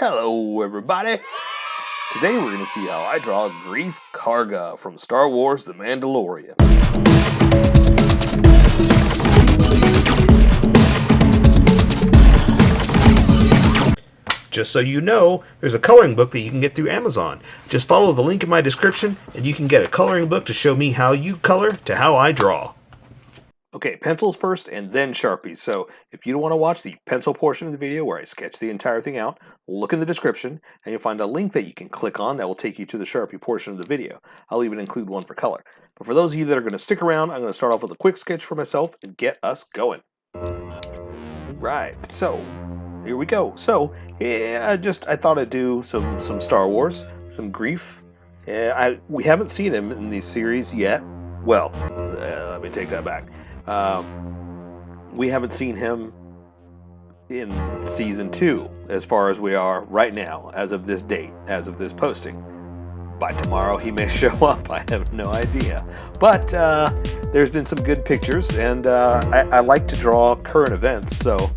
Hello everybody! Today we're going to see how I draw Greef Karga from Star Wars the Mandalorian. Just so you know, there's a coloring book that you can get through Amazon. Just follow the link in my description and you can get a coloring book to show me how you color to how I draw. Okay, pencils first and then Sharpies. So if you don't want to watch the pencil portion of the video where I sketch the entire thing out, look in the description and you'll find a link that you can click on that will take you to the Sharpie portion of the video. I'll even include one for color. But for those of you that are going to stick around, I'm going to start off with a quick sketch for myself and get us going. Right, so here we go. So yeah, I thought I'd do some Star Wars, some Greef. We haven't seen him in these series yet. Well, let me take that back. We haven't seen him in season 2 as far as we are right now, as of this date, as of this posting. By tomorrow he may show up, I have no idea. But there's been some good pictures, and I like to draw current events, so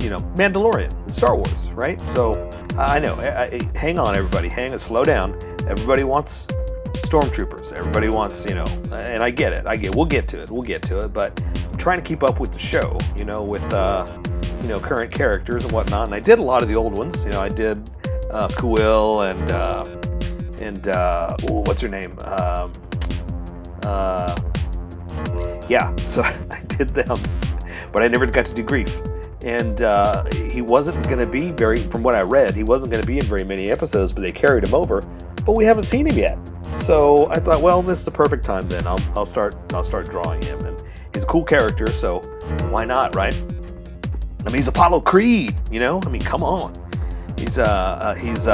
you know, Mandalorian, Star Wars, right? So I know, hang on everybody, slow down. Everybody wants stormtroopers. Everybody wants, you know, and I get it. We'll get to it. But I'm trying to keep up with the show, you know, with you know, current characters and whatnot. And I did a lot of the old ones. You know, I did Kuil and what's her name? Yeah, so I did them, but I never got to do Greef. And he wasn't going to be from what I read, he wasn't going to be in very many episodes, but they carried him over. But we haven't seen him yet. So I thought, well, this is the perfect time then. I'll start drawing him, and he's a cool character, so why not, right? I mean, he's Apollo Creed, you know. I mean, come on. He's Dylan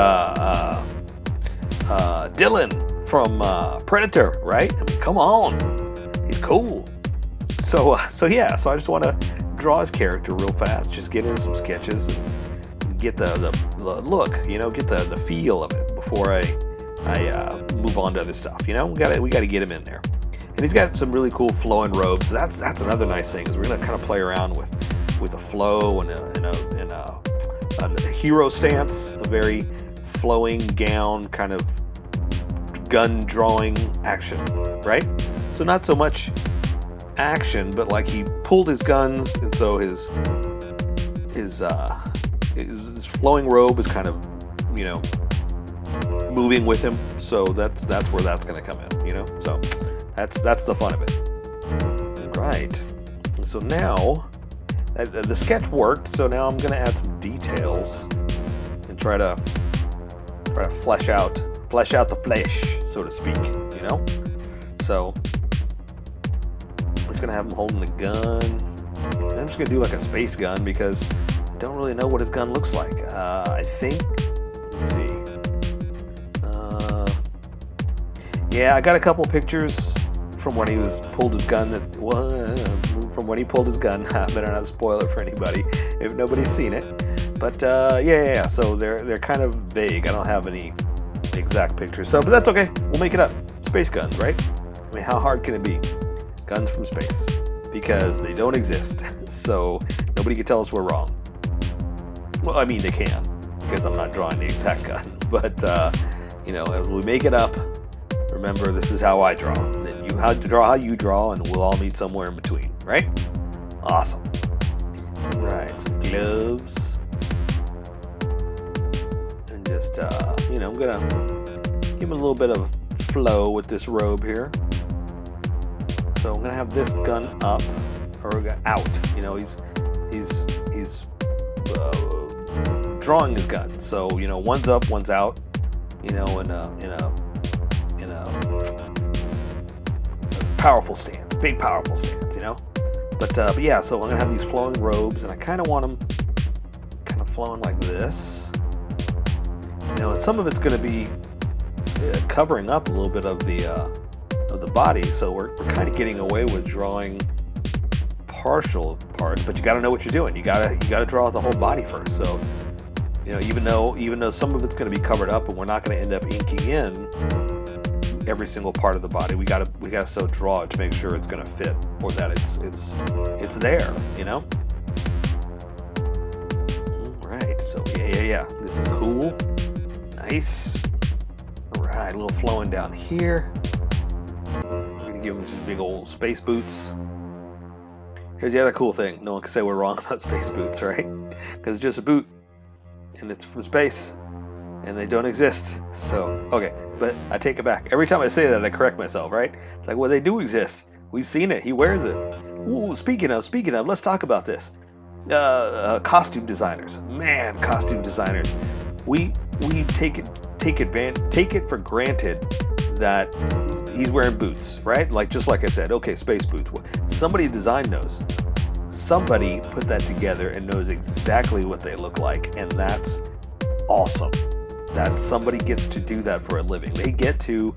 from Predator, right? I mean, come on. He's cool. So yeah. So I just want to draw his character real fast. Just get in some sketches and get the look, you know, get the feel of it before I move on to other stuff. You know, we got to get him in there. And he's got some really cool flowing robes. That's another nice thing, is we're gonna kind of play around with a flow and a hero stance, a very flowing gown, kind of gun drawing action, right? So not so much action, but like he pulled his guns, and so his flowing robe is kind of, you know, moving with him. So that's where that's going to come in, you know. So that's the fun of it. Right. So now the sketch worked. So now I'm going to add some details and try to flesh out the flesh, so to speak. You know. So I'm just going to have him holding the gun. And I'm just going to do like a space gun because I don't really know what his gun looks like. I think. Let's see. Yeah, I got a couple pictures from when he pulled his gun. From when he pulled his gun. I better not spoil it for anybody if nobody's seen it. But yeah. So they're kind of vague. I don't have any exact pictures. So, but that's okay. We'll make it up. Space guns, right? I mean, how hard can it be? Guns from space, because they don't exist. So nobody can tell us we're wrong. Well, I mean they can, because I'm not drawing the exact gun. But you know, if we make it up. Remember, this is how I draw. And then you how you draw, and we'll all meet somewhere in between, right? Awesome. All right, some gloves, and just you know, I'm gonna give him a little bit of flow with this robe here. So I'm gonna have this gun up or out. You know, he's drawing his gun. So you know, one's up, one's out. You know, in a powerful stance, big powerful stance, you know. But yeah, so I'm gonna have these flowing robes, and I kind of want them kind of flowing like this. You know, and some of it's gonna be covering up a little bit of the body, so we're kind of getting away with drawing partial parts. But you got to know what you're doing. You gotta draw the whole body first. So you know, even though some of it's going to be covered up, and we're not going to end up inking in every single part of the body, we gotta still draw it to make sure it's going to fit, or that it's there, you know. All right, so Yeah. This is cool. Nice. All right, a little flowing down here. We're gonna give him just big old space boots. Here's the other cool thing. No one can say we're wrong about space boots, right? Because it's just a boot, and it's from space, and they don't exist. So, okay, but I take it back. Every time I say that, I correct myself, right? It's like, well, they do exist. We've seen it. He wears it. Ooh, speaking of, let's talk about this. Costume designers. Man, costume designers. We take it for granted that he's wearing boots, right? Just like I said, okay, space boots. Somebody designed those. Somebody put that together and knows exactly what they look like, and that's awesome. That somebody gets to do that for a living. They get to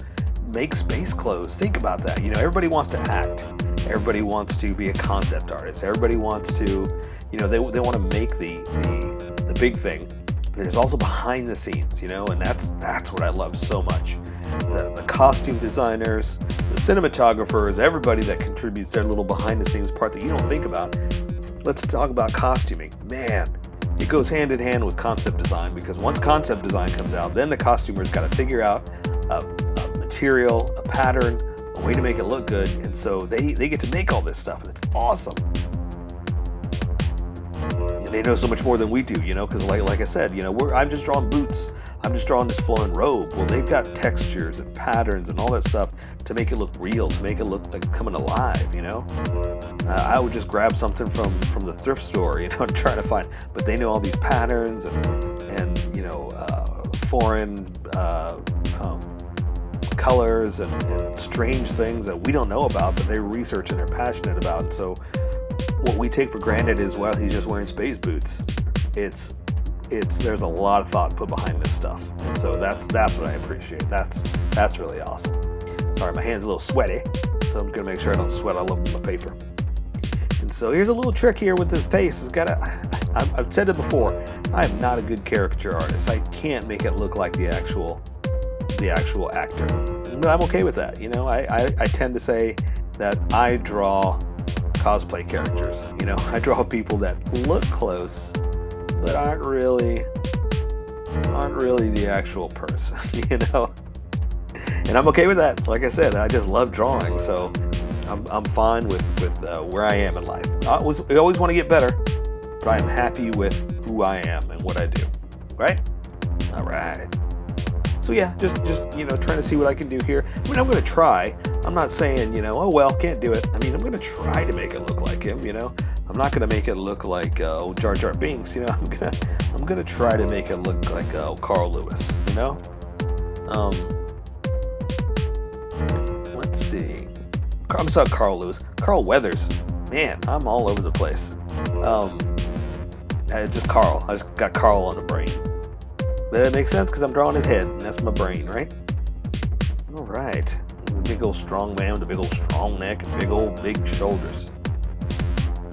make space clothes. Think about that. Everybody wants to act. Everybody wants to be a concept artist. Everybody wants to, they want to make the big thing. There's also behind the scenes, and that's what I love so much. The costume designers, the cinematographers, everybody that contributes their little behind the scenes part that you don't think about. Let's talk about costuming. Man, it goes hand in hand with concept design, because once concept design comes out, then the costumer's got to figure out a material, a pattern, a way to make it look good, and so they get to make all this stuff, and it's awesome. And they know so much more than we do, because like I said, I'm just drawing boots. I'm just drawing this flowing robe. Well, they've got textures and patterns and all that stuff to make it look real, to make it look like it's coming alive, I would just grab something from the thrift store, and try to find, but they know all these patterns and foreign colors and strange things that we don't know about, but they research and they're passionate about. And so what we take for granted is, well, he's just wearing space boots. There's a lot of thought put behind this stuff, and so that's what I appreciate. That's really awesome. Sorry, my hand's a little sweaty, so I'm gonna make sure I don't sweat all over my paper. And so here's a little trick here with his face. I've said it before. I am not a good caricature artist. I can't make it look like the actual actor, but I'm okay with that. I tend to say that I draw cosplay characters. I draw people that look close, but aren't really the actual person, And I'm okay with that. Like I said, I just love drawing, so I'm fine with where I am in life. I always want to get better, but I am happy with who I am and what I do. Right? All right. So yeah, just trying to see what I can do here. I'm going to try. I'm not saying, oh well, can't do it. I'm going to try to make it look like him. I'm not going to make it look like Jar Jar Binks. I'm gonna try to make it look like Carl Lewis. Let's see. I'm sorry, Carl Lewis. Carl Weathers. Man, I'm all over the place. Just Carl. I just got Carl on the brain. But it makes sense because I'm drawing his head, and that's my brain, right? All right. Big old strong man with a big old strong neck and big shoulders.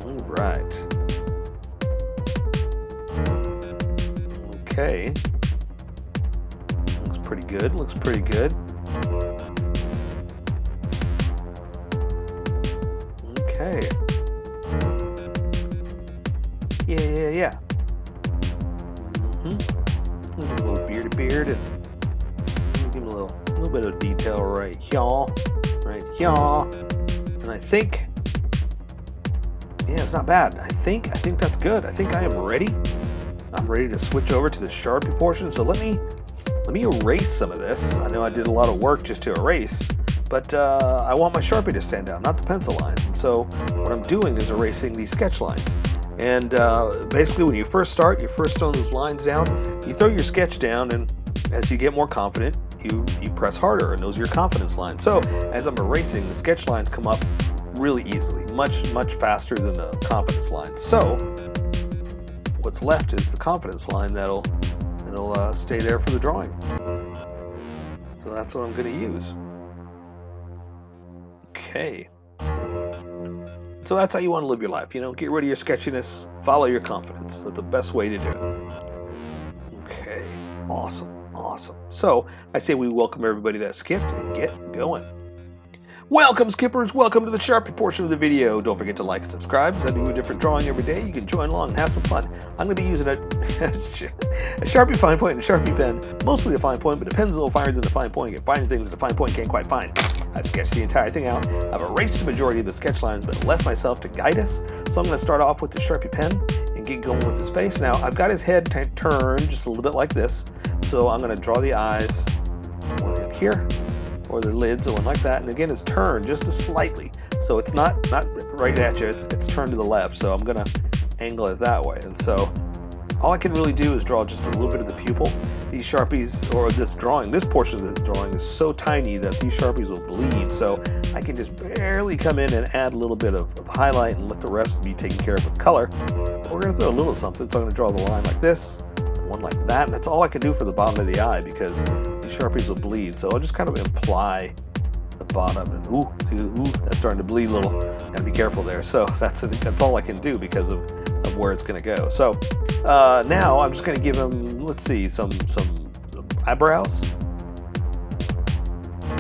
All right. Okay. Looks pretty good. Okay. Yeah. Give him a little beard, and give him a little bit of detail right here. And I think, it's not bad. I think that's good. I think I am ready. I'm ready to switch over to the Sharpie portion. So let me erase some of this. I know I did a lot of work just to erase, but I want my Sharpie to stand out, not the pencil lines. And so what I'm doing is erasing these sketch lines. And basically when you first start, you first throw those lines down, you throw your sketch down, and as you get more confident, you press harder, and those are your confidence lines. So as I'm erasing, the sketch lines come up really easily, much faster than the confidence lines. So what's left is the confidence line that'll stay there for the drawing. So that's what I'm going to use. Okay. So that's how you want to live your life. Get rid of your sketchiness, follow your confidence. That's the best way to do it. Okay, awesome. So I say we welcome everybody that skipped and get going. Welcome, skippers! Welcome to the Sharpie portion of the video. Don't forget to like and subscribe, because I do a different drawing every day. You can join along and have some fun. I'm going to be using a Sharpie fine point and a Sharpie pen. Mostly a fine point, but a pen's a little finer than the fine point. You can find things that a fine point can't quite find. I've sketched the entire thing out. I've erased the majority of the sketch lines, but left myself to guide us. So I'm going to start off with the Sharpie pen and get going with his face. Now, I've got his head turned just a little bit like this. So I'm going to draw the eyes, one up here, or the lids, or one like that. And again, it's turned just slightly. So it's not right at you, it's turned to the left. So I'm going to angle it that way. And so all I can really do is draw just a little bit of the pupil. These Sharpies, or this portion of the drawing is so tiny that these Sharpies will bleed. So I can just barely come in and add a little bit of highlight and let the rest be taken care of with color. But we're going to throw a little something. So I'm going to draw the line like this, one like that. And that's all I can do for the bottom of the eye because these Sharpies will bleed. So I'll just kind of imply the bottom. And ooh, that's starting to bleed a little. Got to be careful there. So that's all I can do because of where it's going to go. So now I'm just going to give him, let's see, some eyebrows.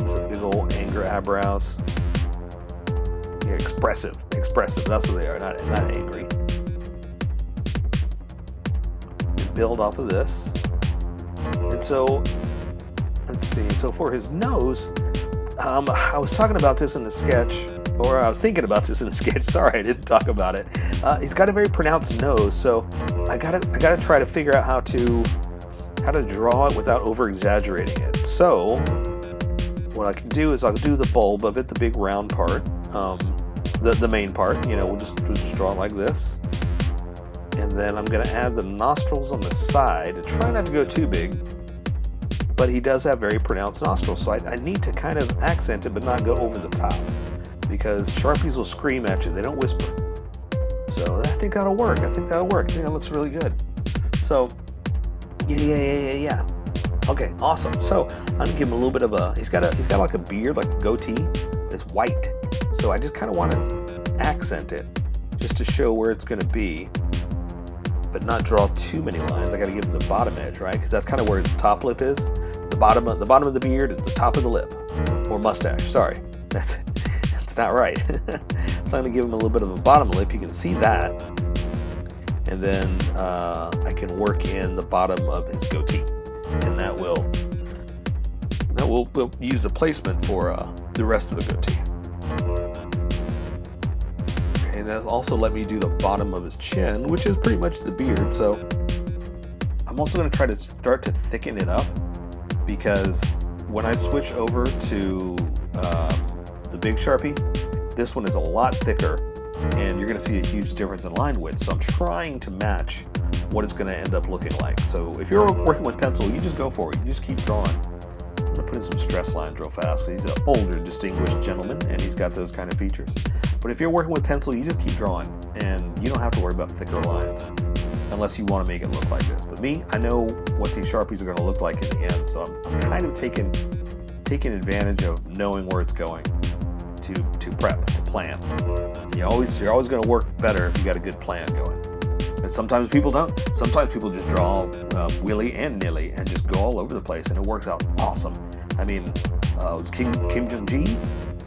Some big old anger eyebrows. Yeah, expressive. That's what they are, not angry. Build off of this. And so, let's see. So for his nose, I was talking about this in the sketch. Or I was thinking about this in the sketch. Sorry, I didn't talk about it. He's got a very pronounced nose, so I gotta try to figure out how to draw it without over exaggerating it. So what I can do is I'll do the bulb of it, the big round part, the main part. You know, we'll just draw it like this, and then I'm gonna add the nostrils on the side. Try not to go too big. But he does have very pronounced nostrils, so I need to kind of accent it, but not go over the top. Because Sharpies will scream at you, they don't whisper. So I think that'll work. I think that looks really good. So, yeah. Okay, awesome. So I'm gonna give him a little bit of he's got like a beard, like a goatee. It's white. So I just kind of want to accent it, just to show where it's gonna be, but not draw too many lines. I got to give him the bottom edge, right? Because that's kind of where his top lip is. The bottom of the beard is the top of the lip, or mustache. Sorry, that's not right. So I'm going to give him a little bit of a bottom lip. You can see that. And then I can work in the bottom of his goatee. And that will we'll use the placement for the rest of the goatee. And that'll also let me do the bottom of his chin, which is pretty much the beard. So I'm also going to try to start to thicken it up, because when I switch over to the big Sharpie, this one is a lot thicker, and you're going to see a huge difference in line width. So I'm trying to match what it's going to end up looking like. So if you're working with pencil, you just go for it. You just keep drawing. I'm going to put in some stress lines real fast, because he's an older, distinguished gentleman, and he's got those kind of features. But if you're working with pencil, you just keep drawing, and you don't have to worry about thicker lines, unless you want to make it look like this. But me, I know what these Sharpies are going to look like in the end, so I'm kind of taking advantage of knowing where it's going to prep, to plan. You're always going to work better if you got a good plan going. And sometimes people don't. Sometimes people just draw willy and nilly and just go all over the place, and it works out awesome. I mean, Kim Jong-ji.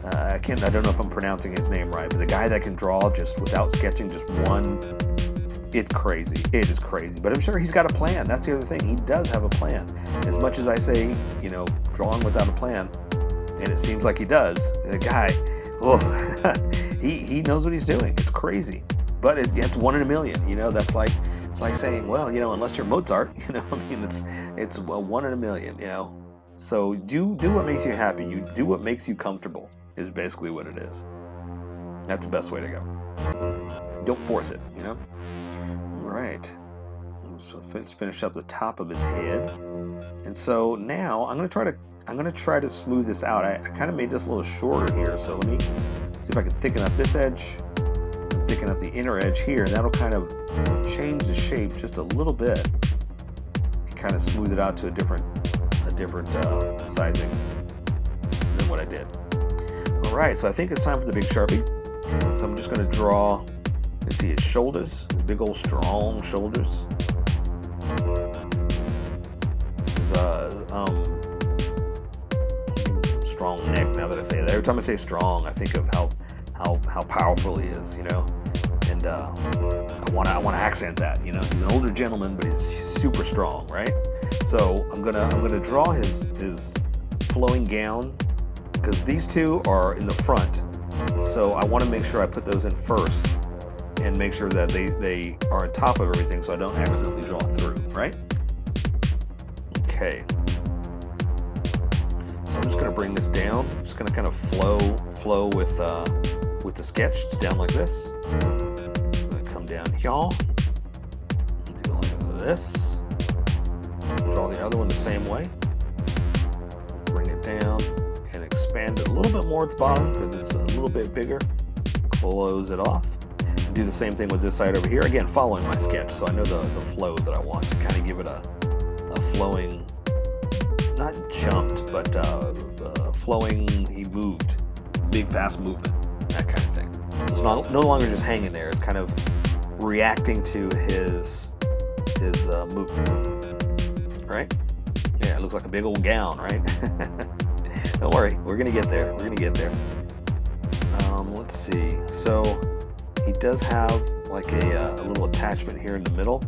I don't know if I'm pronouncing his name right, but the guy that can draw just without sketching just one. It's crazy. It is crazy. But I'm sure he's got a plan. That's the other thing. He does have a plan. As much as I say, drawing without a plan, and it seems like he does, the guy, he knows what he's doing. It's crazy. But it's 1 in a million. That's like, it's like saying, well, unless you're Mozart, it's 1 in a million, So do what makes you happy. You do what makes you comfortable is basically what it is. That's the best way to go. Don't force it, All right. So let's finish up the top of his head. And so now I'm going to try to smooth this out. I kind of made this a little shorter here. So let me see if I can thicken up this edge and thicken up the inner edge here. And that'll kind of change the shape just a little bit. And kind of smooth it out to a different sizing than what I did. All right, so I think it's time for the big Sharpie. So I'm just going to draw, let's see, his shoulders, his big old strong shoulders. His strong neck, now that that I say that. Every time I say strong, I think of how powerful he is, you know. And I want to accent that, you know. He's an older gentleman, but he's super strong, right? So I'm gonna draw his flowing gown, because these two are in the front. So I want to make sure I put those in first and make sure that they are on top of everything, so I don't accidentally draw through, right? Okay. So I'm just gonna bring this down. I'm just gonna kind of flow with the sketch. Just down like this. I'm gonna come down here. Do like this. Draw the other one the same way. Bring it down and expand it a little bit more at the bottom because it's a little bit bigger. Close it off. And do the same thing with this side over here. Again, following my sketch, so I know the flow that I want to kind of give it a flowing, not jumped, but flowing. He moved, big fast movement, that kind of thing. So it's no longer just hanging there. It's kind of reacting to his movement, right? Yeah, it looks like a big old gown, right? Don't worry, we're gonna get there. We're gonna get there. Let's see. So he does have like a little attachment here in the middle,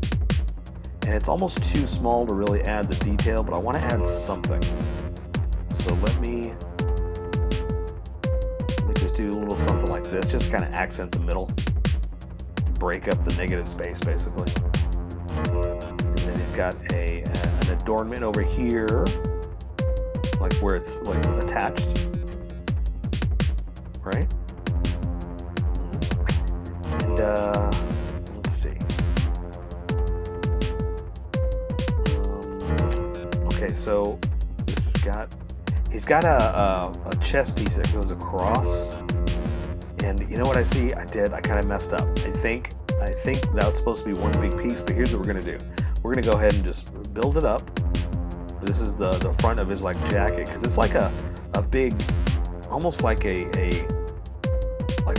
and it's almost too small to really add the detail, but I want to add something. So let me just do a little something like this, just kind of accent the middle, break up the negative space, basically. And then he's got an adornment over here, like where it's like attached, right? And let's see. Okay, so he's got a chest piece that goes across, and you know what I see? I kind of messed up. I think that's supposed to be one big piece, but here's what we're gonna do. We're gonna go ahead and just build it up. This is the front of his like jacket, because it's like a big, almost like a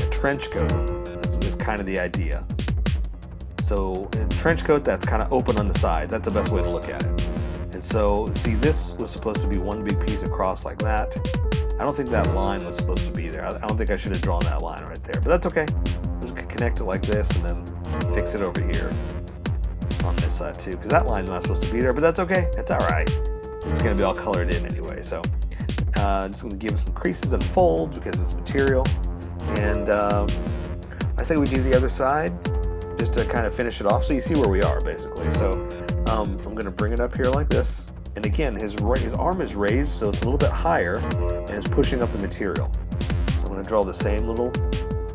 trench coat. Is kind of the idea. So a trench coat that's kind of open on the sides. That's the best way to look at it. And so, see, this was supposed to be one big piece across like that. I don't think that line was supposed to be there. I don't think I should have drawn that line right there, but that's okay. I'm just gonna connect it like this and then fix it over here on this side too, because that line's not supposed to be there, but that's okay. It's all right. It's gonna be all colored in anyway. So I'm just gonna give it some creases and folds because it's material. And I think we do the other side just to kind of finish it off, so you see where we are basically. So I'm going to bring it up here like this, and again his arm is raised, so it's a little bit higher and it's pushing up the material. So I'm going to draw the same little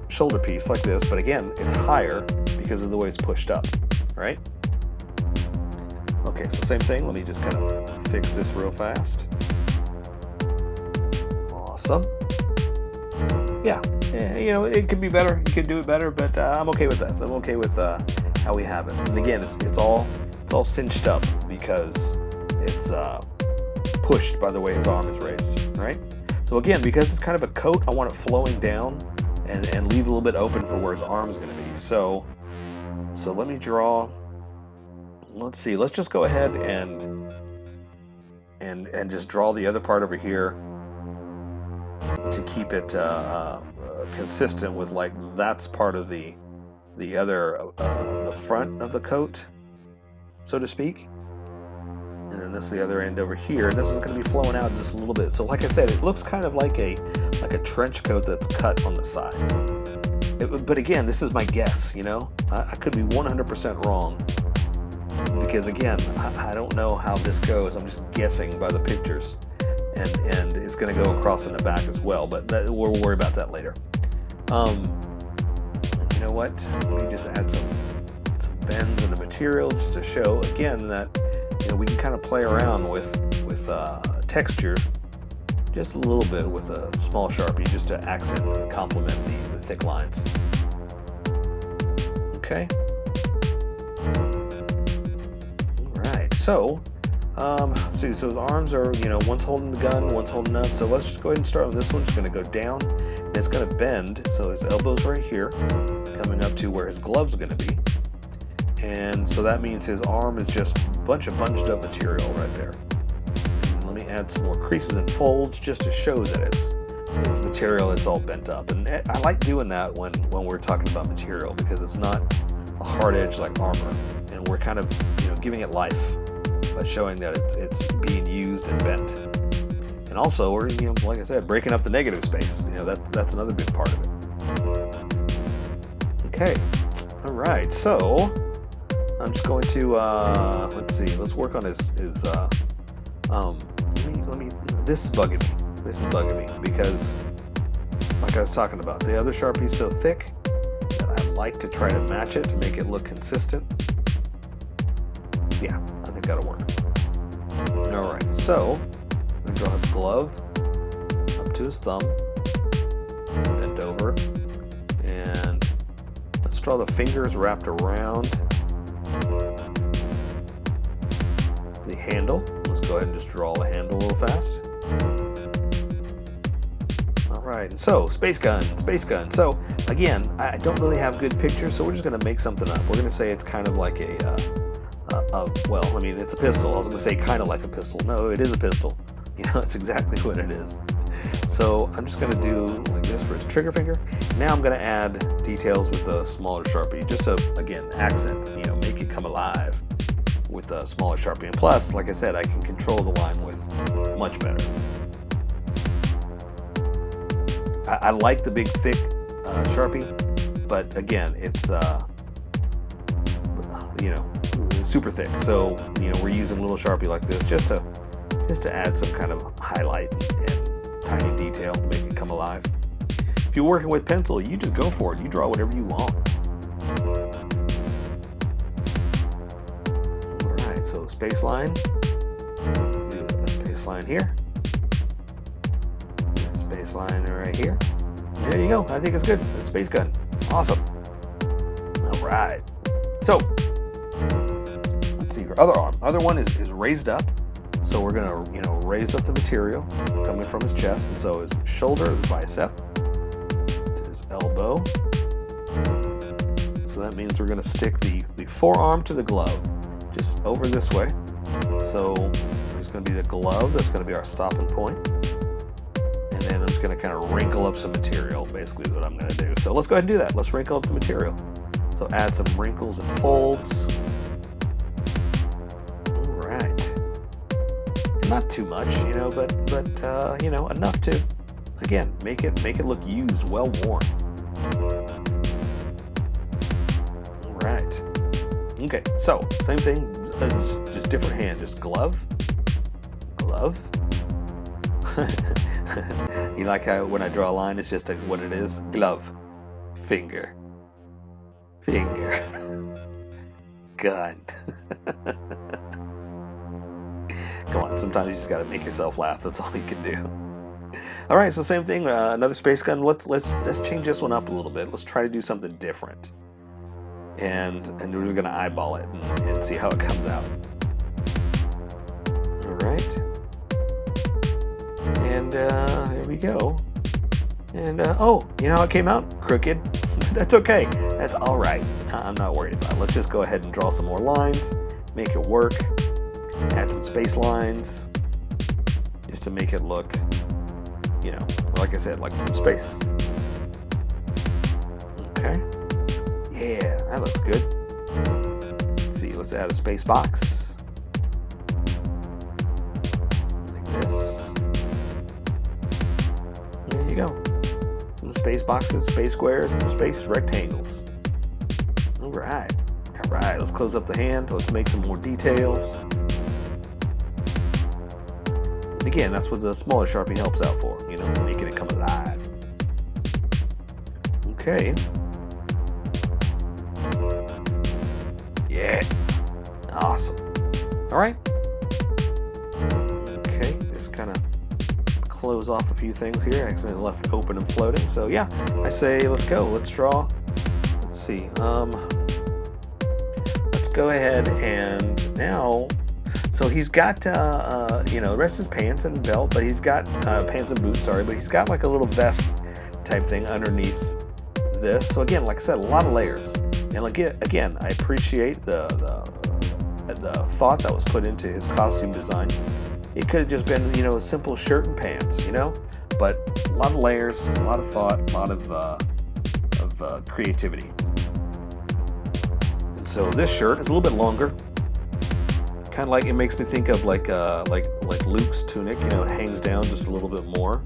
shoulder piece like this, but again it's higher because of the way it's pushed up, right? Okay, so same thing. Let me just kind of fix this real fast. Awesome. Yeah, you know, it could be better. You could do it better, but I'm okay with that. So I'm okay with how we have it. And again, it's all cinched up because it's pushed by the way his arm is raised, right? So again, because it's kind of a coat, I want it flowing down and leave a little bit open for where his arm is going to be. So let me draw. Let's see. Let's just go ahead and just draw the other part over here to keep it consistent with, like, that's part of the front of the coat, so to speak. And then this is the other end over here, and this is going to be flowing out just a little bit. So like I said, it looks kind of like a trench coat that's cut on the side. But again, this is my guess, you know? I could be 100% wrong, because again, I don't know how this goes. I'm just guessing by the pictures. And it's going to go across in the back as well, but we'll worry about that later. You know what? Let me just add some bends in the material just to show again that, you know, we can kind of play around with texture just a little bit with a small Sharpie, just to accent and complement the thick lines. Okay. All right. So. See, so his arms are, you know, one's holding the gun, one's holding up. So let's just go ahead and start on this one. Just going to go down, and it's going to bend. So his elbow's right here, coming up to where his glove's going to be. And so that means his arm is just a bunch of bunched up material right there. And let me add some more creases and folds just to show that it's material that's all bent up. And I like doing that when we're talking about material, because it's not a hard edge like armor, and we're kind of, you know, giving it life by showing that it's being used and bent. And also, we're, you know, like I said, breaking up the negative space. You know, that's another big part of it. Okay, all right. So I'm just going to let's see. Let's work on his. Let me. This is bugging me. This is bugging me because, like I was talking about, the other Sharpie's so thick that I like to try to match it to make it look consistent. Yeah, I think that'll work. All right, so I'm gonna draw his glove up to his thumb, bend over, and let's draw the fingers wrapped around the handle. Let's go ahead and just draw the handle a little fast. Right, and so space gun. So again, I don't really have good pictures, so we're just going to make something up. We're going to say it's kind of like well, I mean, it's a pistol. I was going to say kind of like a pistol. No, it is a pistol. You know, it's exactly what it is. So I'm just going to do like this for his trigger finger. Now I'm going to add details with a smaller Sharpie, just to, again, accent, you know, make it come alive with a smaller Sharpie. And plus, like I said, I can control the line with much better. I like the big thick Sharpie, but again, it's you know, super thick. So, you know, we're using a little Sharpie like this just to add some kind of highlight and tiny detail, make it come alive. If you're working with pencil, you just go for it. You draw whatever you want. All right, so space line. Do a space line here. Line right here. There you go. I think it's good. The space gun. Awesome. All right. So let's see. Your other arm. Other one is raised up. So we're gonna, you know, raise up the material coming from his chest, and so his shoulder, his bicep, to his elbow. So that means we're gonna stick the forearm to the glove, just over this way. So there's gonna be the glove. That's gonna be our stopping point. And I'm just going to kind of wrinkle up some material, basically is what I'm going to do. So let's go ahead and do that. Let's wrinkle up the material. So add some wrinkles and folds. All right. And not too much, you know, but you know, enough to, again, make it look used, well worn. All right. Okay, so same thing, just different hand, just glove. You like how when I draw a line, it's just what it is? Glove. Finger. Gun. Come on, sometimes you just gotta make yourself laugh. That's all you can do. All right, so same thing, another space gun. Let's change this one up a little bit. Let's try to do something different. And we're just gonna eyeball it and see how it comes out. All right. And here we go. And oh, you know how it came out? Crooked. That's okay. That's all right. I'm not worried about it. Let's just go ahead and draw some more lines, make it work, add some space lines, just to make it look, you know, like I said, like from space. Okay. Yeah, that looks good. Let's see. Let's add a space box. Like this. There you go. Some space boxes, space squares, and space rectangles. All right. All right, let's close up the hand. Let's make some more details. And again, that's what the smaller Sharpie helps out for, you know, making it come alive. Okay. Yeah. Awesome. All right. Okay, just kind of close off a few things here. I accidentally left open and floating. So yeah, I say let's go. Let's draw. Let's see. Let's go ahead and now. So he's got you know, the rest of his pants and belt, but he's got pants and boots. Sorry, but he's got like a little vest type thing underneath this. So again, like I said, a lot of layers. And like again, I appreciate the thought that was put into his costume design. It could have just been, you know, a simple shirt and pants, you know, but lot of layers, a lot of thought, a lot of creativity. And so this shirt is a little bit longer. Kind of like, it makes me think of like Luke's tunic. You know, it hangs down just a little bit more.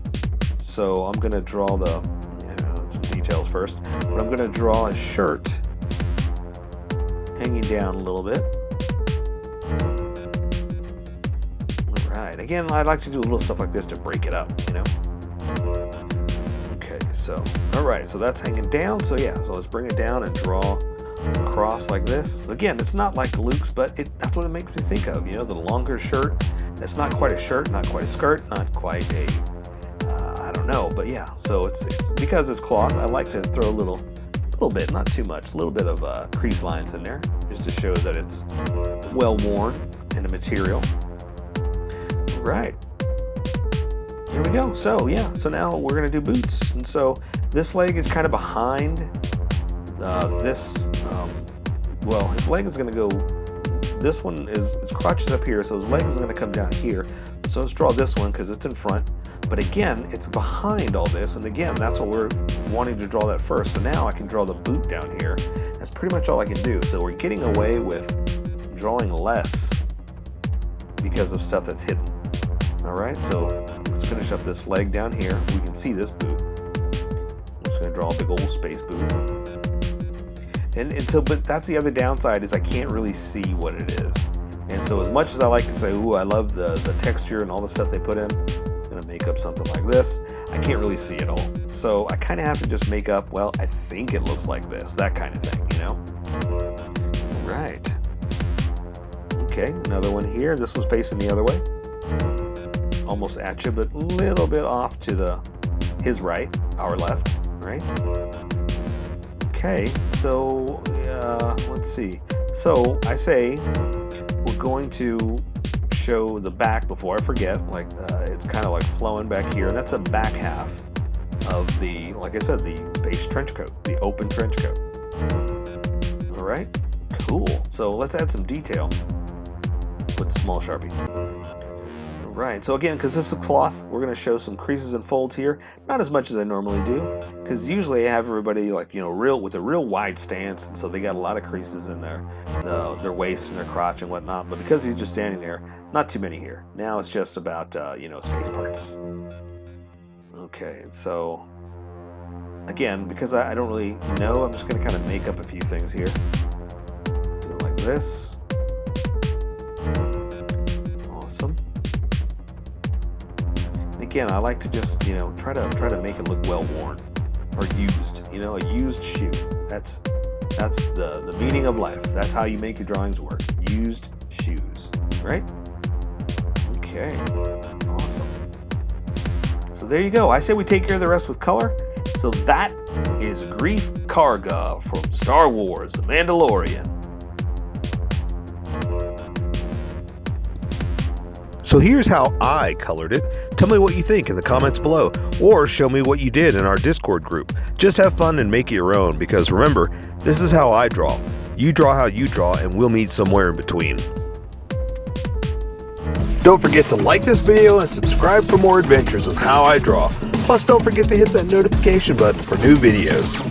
So I'm gonna draw some details first. But I'm gonna draw a shirt hanging down a little bit. All right. Again, I'd like to do a little stuff like this to break it up. You know. Okay. So all right. So that's hanging down. So yeah. So let's bring it down and draw across like this. Again, it's not like Luke's, but that's what it makes me think of. You know, the longer shirt. It's not quite a shirt, not quite a skirt, not quite a I don't know, but yeah. So it's because it's cloth. I like to throw a little bit, not too much, a little bit of crease lines in there, just to show that it's well worn in the material. Right. Here we go. So yeah. So now we're gonna do boots, and so this leg is kind of behind this. Well, his leg is gonna go. This one is his crotch is up here, so his leg is gonna come down here. So let's draw this one because it's in front. But again, it's behind all this, and again, that's what we're wanting to draw that first. So now I can draw the boot down here. That's pretty much all I can do. So we're getting away with drawing less because of stuff that's hidden. All right, so let's finish up this leg down here. We can see this boot. I'm just gonna draw a big old space boot. And so, but that's the other downside, is I can't really see what it is. And so as much as I like to say, ooh, I love the texture and all the stuff they put in, gonna make up something like this, I can't really see it all. So I kind of have to just make up, well, I think it looks like this, that kind of thing, you know? Right. Okay, another one here. This was facing the other way. Almost at you, but a little bit off to his right, our left, right? Okay, so let's see. So I say we're going to show the back before I forget. Like it's kind of like flowing back here. That's the back half of the, like I said, the space trench coat, the open trench coat. All right, cool. So let's add some detail with the small Sharpie. All right, so again, because this is cloth, we're going to show some creases and folds here. Not as much as I normally do, because usually I have everybody like, you know, with a real wide stance, and so they got a lot of creases in their waist and their crotch and whatnot. But because he's just standing there, not too many here. Now it's just about you know, space parts. Okay, so again, because I don't really know, I'm just going to kind of make up a few things here. Do it like this. Awesome. Again, I like to just, you know, try to make it look well worn or used. You know, a used shoe. That's the meaning of life. That's how you make your drawings work. Used shoes, right? Okay, awesome. So there you go. I say we take care of the rest with color. So that is Greef Karga from Star Wars the Mandalorian. So here's how I colored it. Tell me what you think in the comments below, or show me what you did in our Discord group. Just have fun and make it your own, because remember, this is how I draw. You draw how you draw, and we'll meet somewhere in between. Don't forget to like this video and subscribe for more adventures with How I Draw. Plus, don't forget to hit that notification button for new videos.